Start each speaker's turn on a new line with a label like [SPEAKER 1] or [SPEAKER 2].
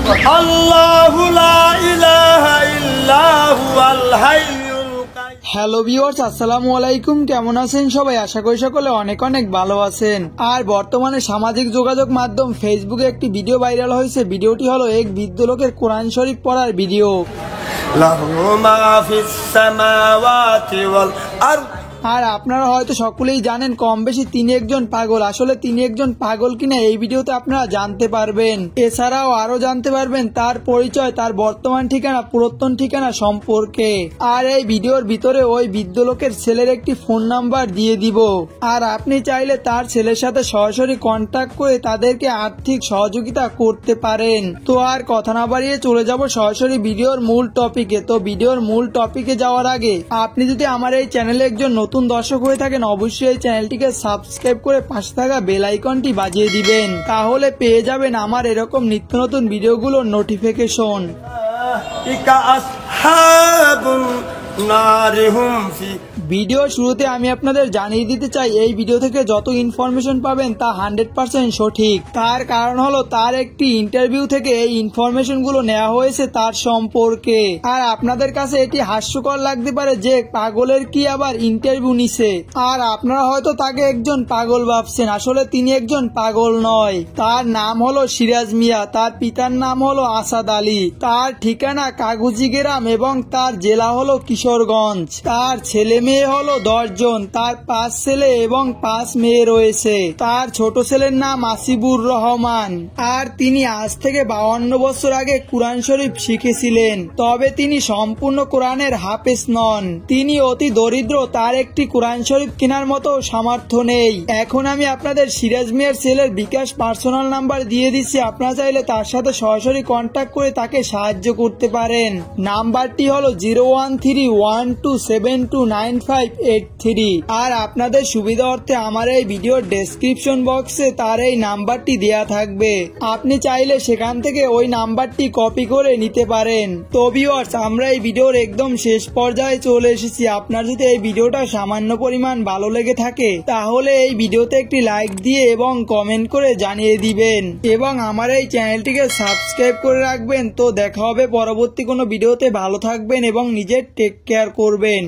[SPEAKER 1] আল্লাহু লা ইলাহা ইল্লা হুয়াল হাইয়ুল কাইয়্যুম।
[SPEAKER 2] হ্যালো ভিউয়ার্স, আসসালামু আলাইকুম। কেমন আছেন সবাই? আশা করি সকলে অনেক অনেক ভালো আছেন। আর বর্তমানে সামাজিক যোগাযোগ মাধ্যম ফেসবুকে একটি ভিডিও ভাইরাল হয়েছে। ভিডিওটি হলো এক বৃদ্ধ লোকের কোরআন শরীফ পড়ার ভিডিও।
[SPEAKER 1] লাহু মা ফিস সামাওয়াতি ওয়াল আরদ।
[SPEAKER 2] আর আপনারা হয়তো সকলেই জানেন কম বেশি তিনি একজন পাগল। আসলে তিনি একজন পাগল কিনা এই ভিডিওতে আপনারা জানতে পারবেন। এছাড়াও আরো জানতে পারবেন তার পরিচয়, তার বর্তমান ঠিকানা, পুরাতন ঠিকানা সম্পর্কে। আর এই ভিডিওর ভিতরে ওই বৃদ্ধ লোকের ছেলের একটি ফোন নাম্বার দিয়ে দিব। আর আপনি চাইলে তার ছেলের সাথে সরাসরি কন্ট্যাক্ট করে তাদেরকে আর্থিক সহযোগিতা করতে পারেন। তো আর কথা না বাড়িয়ে চলে যাব সরাসরি ভিডিওর মূল টপিকে। তো ভিডিওর মূল টপিকে যাওয়ার আগে আপনি যদি আমার এই চ্যানেলে একজন নতুন দর্শক হয়ে থাকেন, অবশ্যই এই চ্যানেলটিকে সাবস্ক্রাইব করে পাশে থাকা বেল আইকনটি বাজিয়ে দিবেন। তাহলে পেয়ে যাবেন আমার এরকম নিত্য নতুন ভিডিওগুলোর নোটিফিকেশন।
[SPEAKER 1] ইকা আসহাবুন নারি হুম ফি।
[SPEAKER 2] ভিডিও শুরুতে আমি আপনাদের জানিয়ে দিতে চাই এই ভিডিও থেকে যত ইনফরমেশন পাবেন তা 100% সঠিক। তার কারণ হলো তার একটি ইন্টারভিউ থেকে এই ইনফরমেশন গুলো নেওয়া হয়েছে তার সম্পর্কে। আর আপনাদের কাছে এটি হাস্যকর লাগতে পারে যে পাগলের কি আবার ইন্টারভিউ নিছে। আর আপনারা হয়তো তাকে একজন পাগল ভাবছেন, আসলে তিনি একজন পাগল নয়। তার নাম হলো সিরাজ মিয়া, তার পিতার নাম হলো আসাদ আলী, তার ঠিকানা কাগুজি গ্রাম এবং তার জেলা হলো কিশোরগঞ্জ। তার ছেলে মেয়ে হলো 10 জন, তার 5 ছেলে এবং 5 মেয়ে রয়েছে। তার ছোট ছেলের নাম আসিবুর রহমান। আর তিনি আজ থেকে 52 বছর আগে কোরআন শরীফ শিখেছিলেন, তবে তিনি সম্পূর্ণ কোরআনের হাফেজ নন। তিনি অতি দরিদ্র, তার একটি কোরআন শরীফ কেনার মতো সামর্থ্য নেই। এখন আমি আপনাদের সিরাজ মিয়ার ছেলের বিকাশ পার্সোনাল নাম্বার দিয়ে দিচ্ছি। আপনারা চাইলে তার সাথে সরাসরি কন্ট্যাক্ট করে তাকে সাহায্য করতে পারেন। নাম্বারটি হলো 01312729583। আর আপনাদের সুবিধা অর্থে আমার এই ভিডিওর ডেসক্রিপশন বক্সে তার এই নাম্বারটি দেয়া থাকবে। আপনি চাইলে সেখান থেকে ওই নাম্বারটি কপি করে নিতে পারেন। তো ভিউয়ার্স, আমরা এই ভিডিওর একদম শেষ পর্যায়ে চলে এসেছি। আপনার যদি এই ভিডিওটা সামান্য পরিমাণ ভালো লেগে থাকে তাহলে এই ভিডিওতে একটি লাইক দিয়ে এবং কমেন্ট করে জানিয়ে দিবেন এবং আমার এই চ্যানেলটিকে সাবস্ক্রাইব করে রাখবেন। তো দেখা হবে পরবর্তী কোনো ভিডিওতে। ভালো থাকবেন এবং নিজের টেক কেয়ার করবেন।